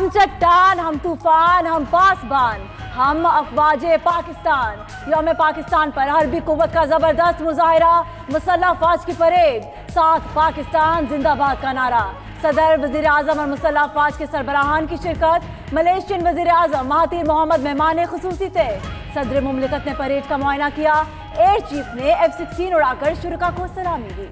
हम चट्टान, हम तूफान, हम पासबान, हम अफवाजे पाकिस्तान। यौम पाकिस्तान पर हर्बी कुव्वत का जबरदस्त मुजाहिरा, मुसल्लह फौज की परेड, साथ पाकिस्तान जिंदाबाद का नारा। सदर, वजीर आजम और मुसल्लह फौज के सरबराहान की शिरकत। मलेशियन वजीर आजम महातीर मोहम्मद मेहमान खुसूसी थे। सदर मुमलिकत ने परेड का मुआयना किया। एयर चीफ ने F-16 उड़ाकर शुरका को सलामी दी।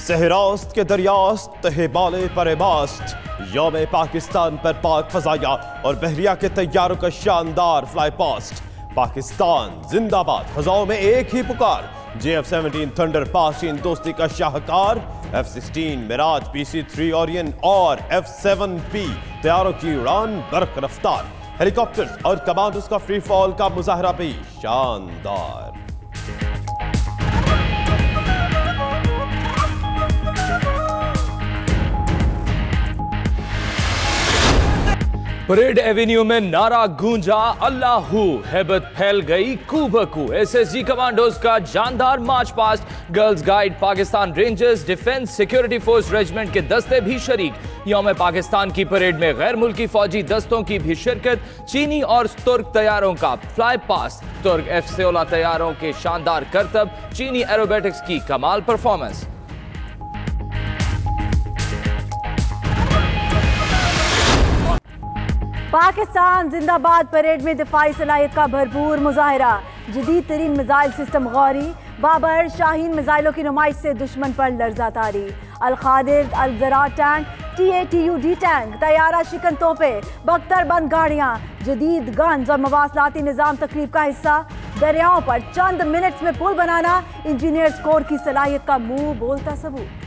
सहरास्त के दरियास्त तहेबाले परेबास्त, यौम पाकिस्तान पर पाक फजाया और बहरिया के तैयारों का शानदार फ्लाई पास्ट। पाकिस्तान जिंदाबाद, फजाओं में एक ही पुकार। JF-17 थंडर पाक चीन दोस्ती का शाहकार। F-16 मिराज, PC-3 ओरियन और F-7P तैयारों की उड़ान बरक रफ्तार। हेलीकॉप्टर्स और कमांडोज का फ्री फॉल का मुजाहरा भी शानदार। परेड एवेन्यू में नारा गूंजा अल्लाहू, हैबत फैल गई कूबकू। SSG कमांडोज का जानदार march past. Girls guide, Pakistan rangers, defence security force regiment के दस्ते भी शरीक। यौम पाकिस्तान की परेड में गैर मुल्की फौजी दस्तों की भी शिरकत। चीनी और तुर्क तैयारों का फ्लाई पास्ट। तुर्क F-16 तैयारों के शानदार करतब, चीनी एरोबेटिक्स की कमाल परफॉर्मेंस। पाकिस्तान जिंदाबाद परेड में दिफाई सलाहियत का भरपूर मुजाहिरा। जदीद तरीन मिसाइल सिस्टम गौरी, बाबर, शाहीन मिसाइलों की नुमाइश से दुश्मन पर लर्जा तारी। अल-खादिर, अल-जरा टैंक, TATUD टैंक, तैयारा शिकन तोपे, बख्तरबंद गाड़ियां, जदीद गन्स और मवासलाती निजाम तकरीब का हिस्सा। दरियाओं पर चंद मिनट्स में पुल बनाना, इंजीनियर्स कोर की सलाहियत का मुंह बोलता सबूत।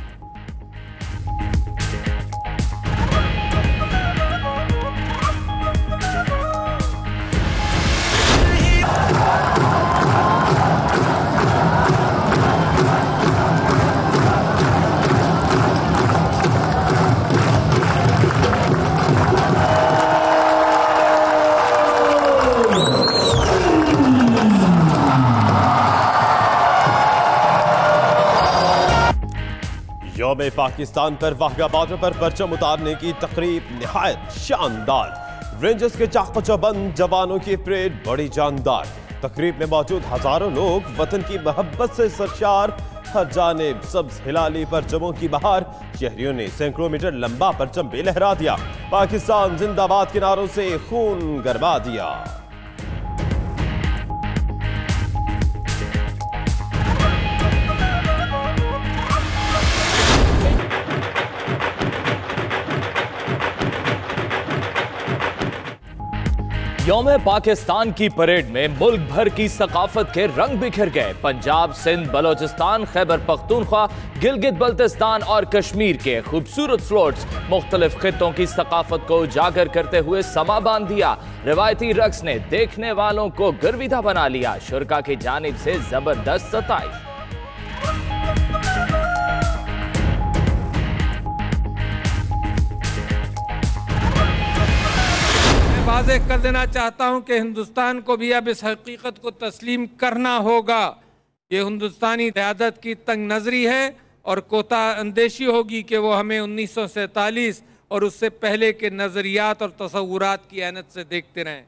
यौम पाकिस्तान पर वाघा बॉर्डर पर परचम उतारने की तकरीब निहायत शानदार। रेंजर्स के चाक़-चौबंद जवानों की परेड बड़ी जानदार। तकरीब में मौजूद हजारों लोग वतन की मोहब्बत से सरशार। हर जानिब सब्ज हिलाली परचमों की बहार। शहरियों ने सैकड़ों मीटर लंबा परचम भी लहरा दिया। पाकिस्तान जिंदाबाद के नारों से खून गरमा दिया। यौम पाकिस्तान की परेड में मुल्क भर की सकाफत के रंग बिखर गए। पंजाब, सिंध, बलोचिस्तान, खैबर पख्तूनख्वा, गिलगित बल्तिस्तान और कश्मीर के खूबसूरत फ्लोट्स मुख्तलिफ खित्तों की सकाफत को उजागर करते हुए समा बांध दिया। रिवायती रक्स ने देखने वालों को गर्विदा बना लिया। शुरका की जानिब से जबरदस्त सताइश। वाज़ेह कर देना चाहता हूं कि हिंदुस्तान को भी अब इस हकीकत को तस्लीम करना होगा। ये हिंदुस्तानी क़यादत की तंग नज़री है और कोता अंदेशी होगी कि वो हमें 1947 और उससे पहले के नज़रियात और तसव्वुरात की ऐनत से देखते रहें।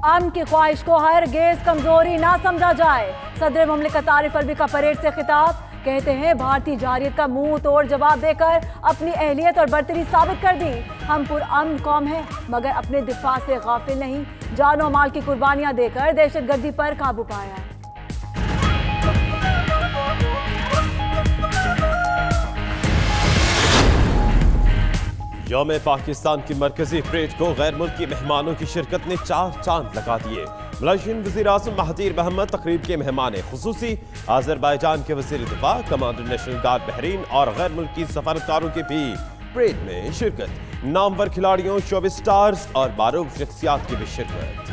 अमन की ख्वाहिश को हरगिज़ कमजोरी ना समझा जाए। सदर मुमलिकत आरिफ अलवी का परेड से खिताब। कहते हैं भारतीय जारियत का मुंह तोड़ जवाब देकर अपनी अहलियत और बर्तरी साबित कर दी। हम पुरअमन कौम हैं मगर अपने दिफा से गाफिल नहीं। जानो माल की कुर्बानियां देकर दहशतगर्दी पर काबू पाया। यौम पाकिस्तान की मरकजी परेड को गैर मुल्की मेहमानों की शिरकत ने 4 चांद लगा दिए। मलेशियन वज़ीर आज़म महातीर मोहम्मद तकरीब के मेहमान खुसूसी। आज़रबाईजान के वज़ीर दिफा, कमांडर नेशनल गार्ड बहरीन और गैर मुल्की सफारतकारों की भी परेड में शिरकत। नामवर खिलाड़ियों, शोबे स्टार्स और मारूफ शख्सियात की भी शिरकत।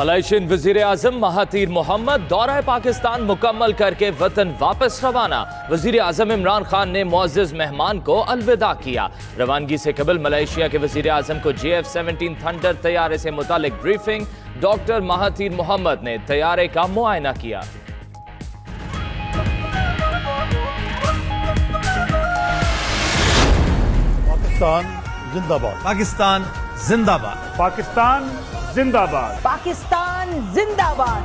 मलेशियन वजीर आजम महातीर मोहम्मद दौरा पाकिस्तान मुकम्मल करके वतन वापस रवाना। वजीर आजम इमरान खान ने मुअज़्ज़ज़ मेहमान को अलविदा किया। रवानगी से कबल मलेशिया के वजीर आजम को JF-17 थंडर तैयारे से मुतालिक ब्रीफिंग। डॉक्टर महातीर मोहम्मद ने तैयारे का मुआयना किया। पाकिस्तान जिंदाबाद, पाकिस्तान जिंदाबाद, पाकिस्तान जिंदाबाद, पाकिस्तान जिंदाबाद।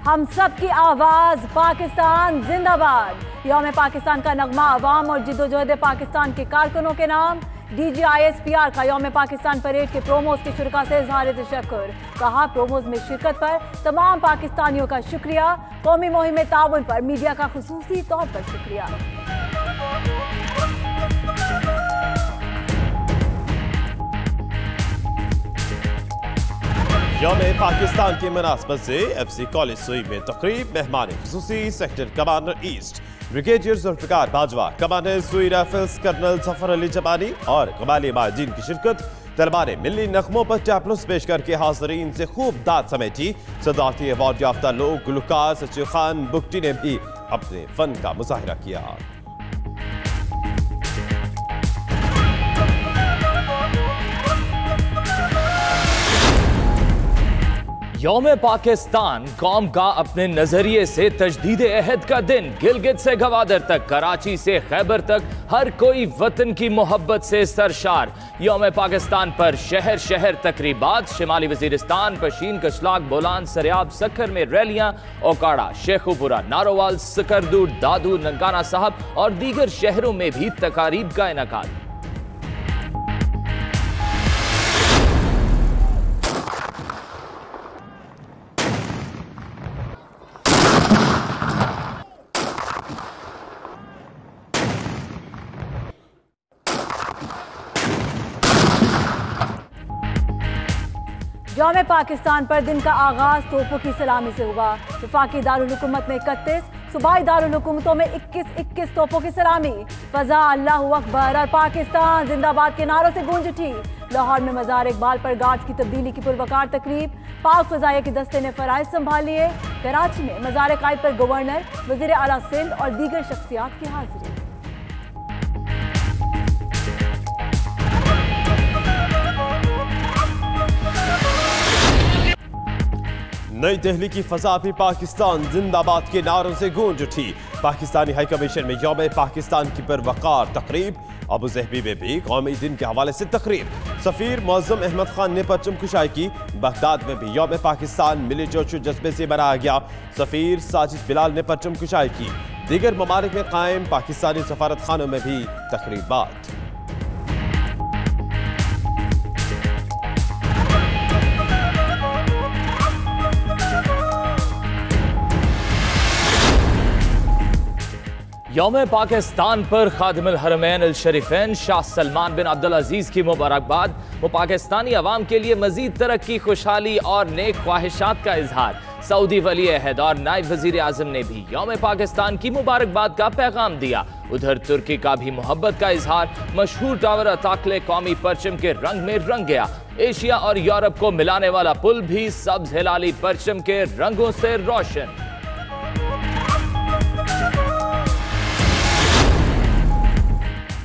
हम सब की आवाज पाकिस्तान जिंदाबाद। यौम पाकिस्तान का नगमा अवाम और जिद्दोजहद पाकिस्तान के कारकुनों के नाम। DGISPR का यौम पाकिस्तान परेड के प्रोमोज के शुरा से इज़हार तशक्कुर। कहा, प्रोमोज में शिरकत पर तमाम पाकिस्तानियों का शुक्रिया। कौमी मुहिम ताउन पर मीडिया का खुसूसी तौर पर शुक्रिया। यौम पाकिस्तान की मुनासबत से FC कॉलेज सुई में तकरीब। मेहमान खुसूसी sector commander east brigadier Zulfiqar Bajwa, commander Sui rifles colonel Safar Ali जबानी और कबाली माजीन की शिरकत। तलबा ने मिली नगमों पर टैपलुस पेश करके हाजरीन से खूब दाद समेटी। सदारती अवार्ड याफ्ता लोग गुलकार सचिव खान बुगटी ने भी अपने फन का मुजाहिरा किया। यौम पाकिस्तान कौम का अपने नजरिए से तजदीद अहद का दिन। गिलगित से गवादर तक, कराची से खैबर तक, हर कोई वतन की मोहब्बत से सरशार। यौम पाकिस्तान पर शहर शहर तकरीबात। शिमाली वजीरिस्तान, पशीन, कशलाक, बोलान, सरियाब, सखर में रैलियां। ओकाड़ा, शेखुपुरा, नारोवाल, सकरदूर, दादू, ननकाना साहब और दीगर शहरों में भी तकारीब का इनेकाद। यौम पाकिस्तान पर दिन का आगाज तोपों की सलामी से हुआ। वफाकी दारुल हुकूमत में 31, सूबाई दारुल हुकूमतों में 21-21 तोपों की सलामी। फजा अल्लाहू अकबर और पाकिस्तान जिंदाबाद के नारों से गूंज उठी। लाहौर में मजार इकबाल पर गार्ड्स की तब्दीली की पुरवकार तकरीब। पाक फजाइया के दस्ते ने फराइज संभाल लिए। कराची में मजार कायद पर गवर्नर, वजीर आला सिंध और दीगर शख्सियात की हाजिरी। नई दिल्ली की फजा भी पाकिस्तान जिंदाबाद के नारों से गूंज उठी। पाकिस्तानी हाई कमीशन में यौम पाकिस्तान की परवकार तकरीब। अबू ज़हबी में भी कौमी दिन के हवाले से तकरीब। सफीर मुअज़्ज़म अहमद खान ने परचम कुशाई की। बगदाद में भी यौम पाकिस्तान मिली जोश जज्बे से मनाया गया। सफीर साजिद बिलाल ने परचम कुशाई की। दीगर ममालिक में कायम पाकिस्तानी सफारत खानों में भी तकरीबात। यौम पाकिस्तान पर खादिमुल हरमैन अल शरीफैन शाह सलमान बिन अब्दुल अजीज की मुबारकबाद। वो पाकिस्तानी अवाम के लिए मजीद तरक्की, खुशहाली और नेक ख्वाहिशात का इजहार। सऊदी वली अहद और नायब वजीर आजम ने भी यौम पाकिस्तान की मुबारकबाद का पैगाम दिया। उधर तुर्की का भी मोहब्बत का इजहार। मशहूर टावर अताकले कौमी परचम के रंग में रंग गया। एशिया और यूरोप को मिलाने वाला पुल भी सब्ज हिलाली परचम के रंगों से रोशन।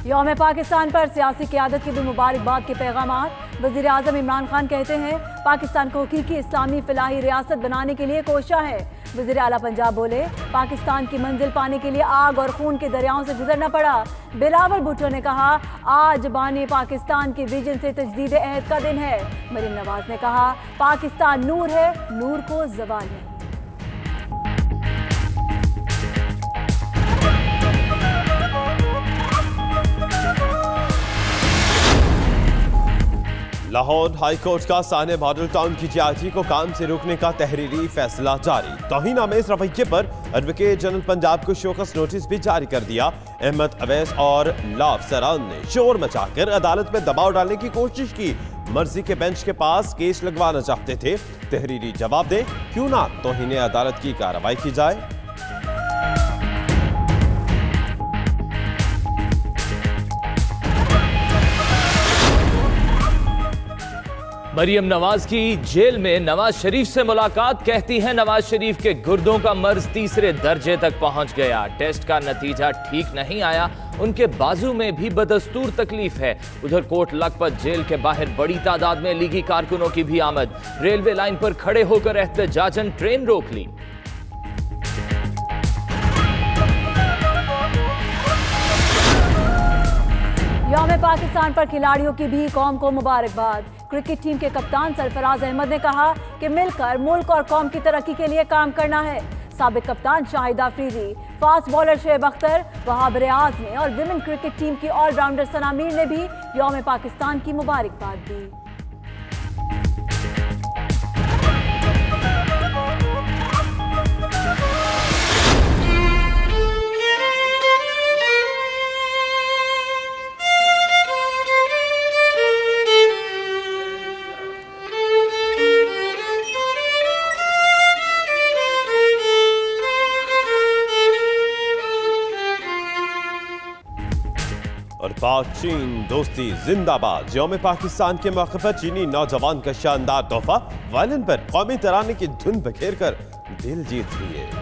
यौम पाकिस्तान पर सियासी क़यादत की भी मुबारकबाद के पैगामात। वज़ीर आज़म इमरान खान कहते हैं, पाकिस्तान को हकीकी इस्लामी फलाही रियासत बनाने के लिए कोशिश है। वज़ीर आला पंजाब बोले, पाकिस्तान की मंजिल पाने के लिए आग और खून के दरियाओं से गुजरना पड़ा। बिलावल भुट्टो ने कहा, आज बानी पाकिस्तान के विजन से तजदीद अहद का दिन है। मरीम नवाज ने कहा, पाकिस्तान नूर है, नूर को ज़वाल नहीं। लाहौर हाई कोर्ट का साने मॉडल टाउन की ज्यादती को काम से रोकने का तहरीरी फैसला जारी। तौहीन-आमेज रवैये पर एडवोकेट जनरल पंजाब को शोकस नोटिस भी जारी कर दिया। अहमद अवैस और लाफ सरान ने शोर मचाकर अदालत में दबाव डालने की कोशिश की। मर्जी के बेंच के पास केस लगवाना चाहते थे। तहरीरी जवाब दें, क्यों ना तौहीन अदालत की कार्रवाई की जाए। मरियम नवाज की जेल में नवाज शरीफ से मुलाकात। कहती है नवाज शरीफ के गुर्दों का मर्ज तीसरे दर्जे तक पहुंच गया। टेस्ट का नतीजा ठीक नहीं आया। उनके बाजू में भी बदस्तूर तकलीफ है। उधर कोट लखपत जेल के बाहर बड़ी तादाद में लीगी कारकुनों की भी आमद। रेलवे लाइन पर खड़े होकर एहतजाजन ट्रेन रोक ली। यौम पाकिस्तान पर खिलाड़ियों की भी कौम को मुबारकबाद। क्रिकेट टीम के कप्तान सरफराज अहमद ने कहा कि मिलकर मुल्क और कौम की तरक्की के लिए काम करना है। साबिक कप्तान शाहिद अफरीदी, फास्ट बॉलर शुएब अख्तर, वहाब रियाज ने और विमेन क्रिकेट टीम की ऑलराउंडर सना मीर ने भी यौम पाकिस्तान की मुबारकबाद दी। और पाक चीन दोस्ती जिंदाबाद। यौम पाकिस्तान के मौके पर चीनी नौजवान का शानदार तोहफा। वायलिन पर कौमी तराने की धुन बखेर कर दिल जीत लिए।